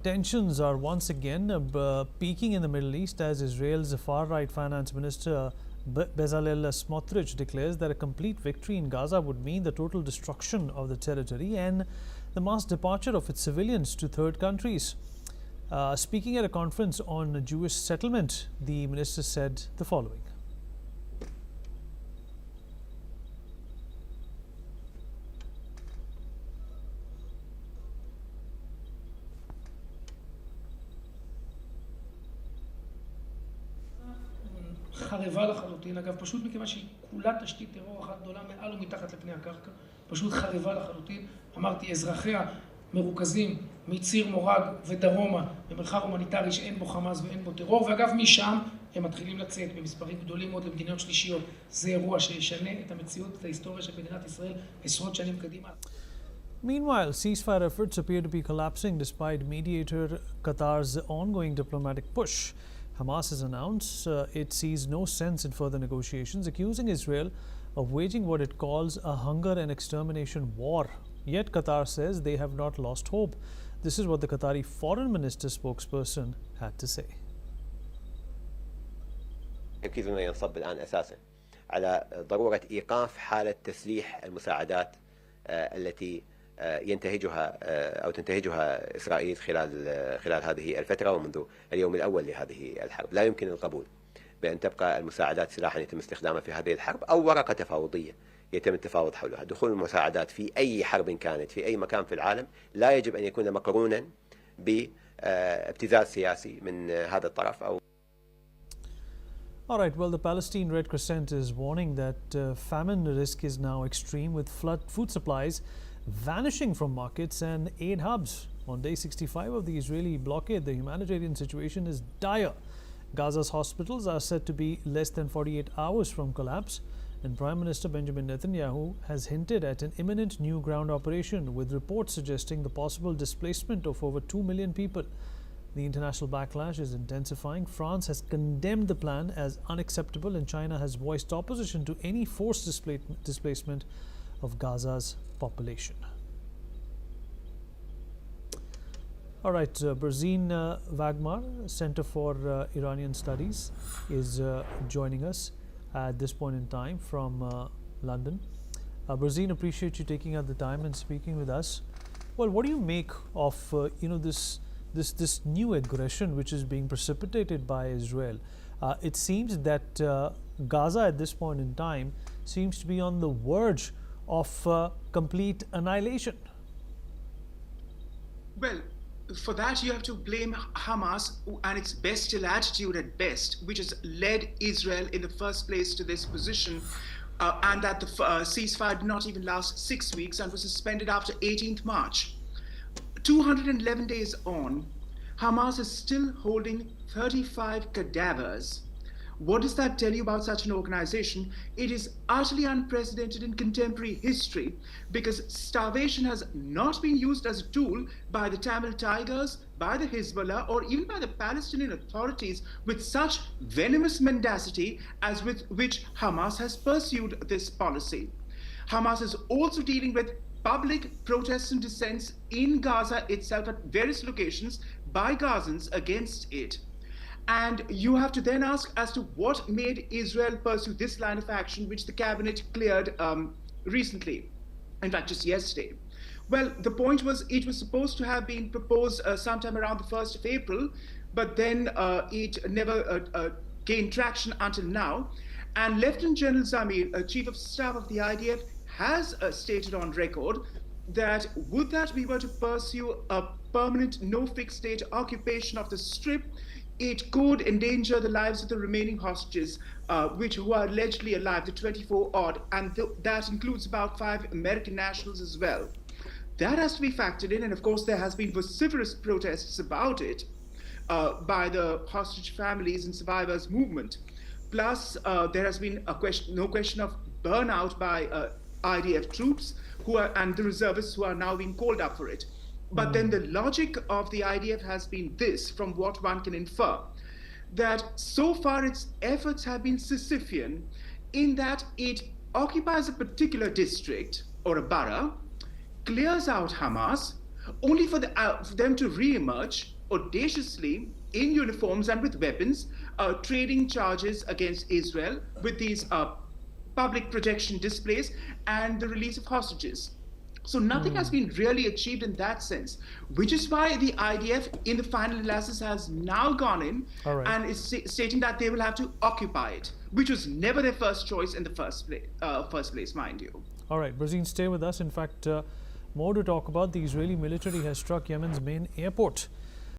Tensions are once again peaking in the Middle East as Israel's far-right finance minister Bezalel Smotrich declares that a complete victory in Gaza would mean the total destruction of the territory and the mass departure of its civilians to third countries. Speaking at a conference on Jewish settlement, the minister said the following. חרבה לחלוטין, אגב, פשוט מכיוון שהיא כולה תשתית טרור אחת גדולה מעל ומתחת לפני הקרקע, פשוט חרבה לחלוטין. אמרתי, אזרחיה מרוכזים מציר מורג ודרומה במרחב הומניטרי שאין בו חמאס ואין בו טרור, ואגב, משם הם מתחילים לצאת במספרים גדולים מאוד למדינות שלישיות. זה אירוע שישנה את המציאות, את ההיסטוריה של מדינת ישראל עשרות שנים קדימה. Meanwhile, ceasefire efforts appear to be collapsing despite mediator Qatar's ongoing diplomatic push. Hamas has announced it sees no sense in further negotiations, accusing Israel of waging what it calls a hunger and extermination war. Yet Qatar says they have not lost hope. This is what the Qatari foreign minister spokesperson had to say. تركيزنا ينصب الآن أساسا على ضرورة إيقاف حالة تسليح المساعدات التي ينتهجها أو تنتهجها إسرائيل خلال هذه الفترة ومنذ اليوم الأول لهذه الحرب. لا يمكن القبول بأن تبقى المساعدات سلاحا يتم استخدامه في هذه الحرب أو ورقة تفاوضية يتم التفاوض حولها. دخول المساعدات في أي حرب كانت في أي مكان في العالم لا يجب أن يكون مقرونا بابتزاز سياسي من هذا الطرف أو. All right, well, the Palestine Red Crescent is warning that famine risk is now extreme, with food supplies vanishing from markets and aid hubs. On day 65 of the Israeli blockade, the humanitarian situation is dire. Gaza's hospitals are said to be less than 48 hours from collapse, and Prime Minister Benjamin Netanyahu has hinted at an imminent new ground operation, with reports suggesting the possible displacement of over 2 million people. The international backlash is intensifying. France has condemned the plan as unacceptable, and China has voiced opposition to any forced displacement of Gaza's population. All right, Berzin Wagmar, Center for Iranian Studies, is joining us at this point in time from London. Berzin, appreciate you taking out the time and speaking with us. Well, what do you make of this new aggression which is being precipitated by Israel? It seems that Gaza at this point in time seems to be on the verge of complete annihilation. Well, for that you have to blame Hamas and its bestial attitude at best, which has led Israel in the first place to this position, and that the ceasefire did not even last 6 weeks and was suspended after 18th March. 211 days on, Hamas is still holding 35 cadavers. What does that tell you about such an organization? It is utterly unprecedented in contemporary history, because starvation has not been used as a tool by the Tamil Tigers, by the Hezbollah, or even by the Palestinian authorities with such venomous mendacity as with which Hamas has pursued this policy. Hamas is also dealing with public protests and dissents in Gaza itself at various locations by Gazans against it. And you have to then ask as to what made Israel pursue this line of action, which the cabinet cleared recently, in fact, just yesterday. Well, the point was it was supposed to have been proposed sometime around the 1st of April, but then it never gained traction until now. And Lieutenant General Zamir, Chief of Staff of the IDF, has stated on record that would that we were to pursue a permanent, no fixed date occupation of the Strip, it could endanger the lives of the remaining hostages, who are allegedly alive, the 24 odd, and that includes about 5 American nationals as well. That has to be factored in, and of course there has been vociferous protests about it by the hostage families and survivors movement. Plus, there has been no question of burnout by IDF troops and the reservists who are now being called up for it. But then the logic of the IDF has been this, from what one can infer, that so far its efforts have been Sisyphean in that it occupies a particular district or a borough, clears out Hamas, only for them to re-emerge audaciously in uniforms and with weapons, trading charges against Israel with these public projection displays and the release of hostages. So nothing has been really achieved in that sense, which is why the IDF in the final analysis has now gone in and is stating that they will have to occupy it, which was never their first choice in the first place, mind you. All right, Brazil, stay with us. In fact, more to talk about. The Israeli military has struck Yemen's main airport.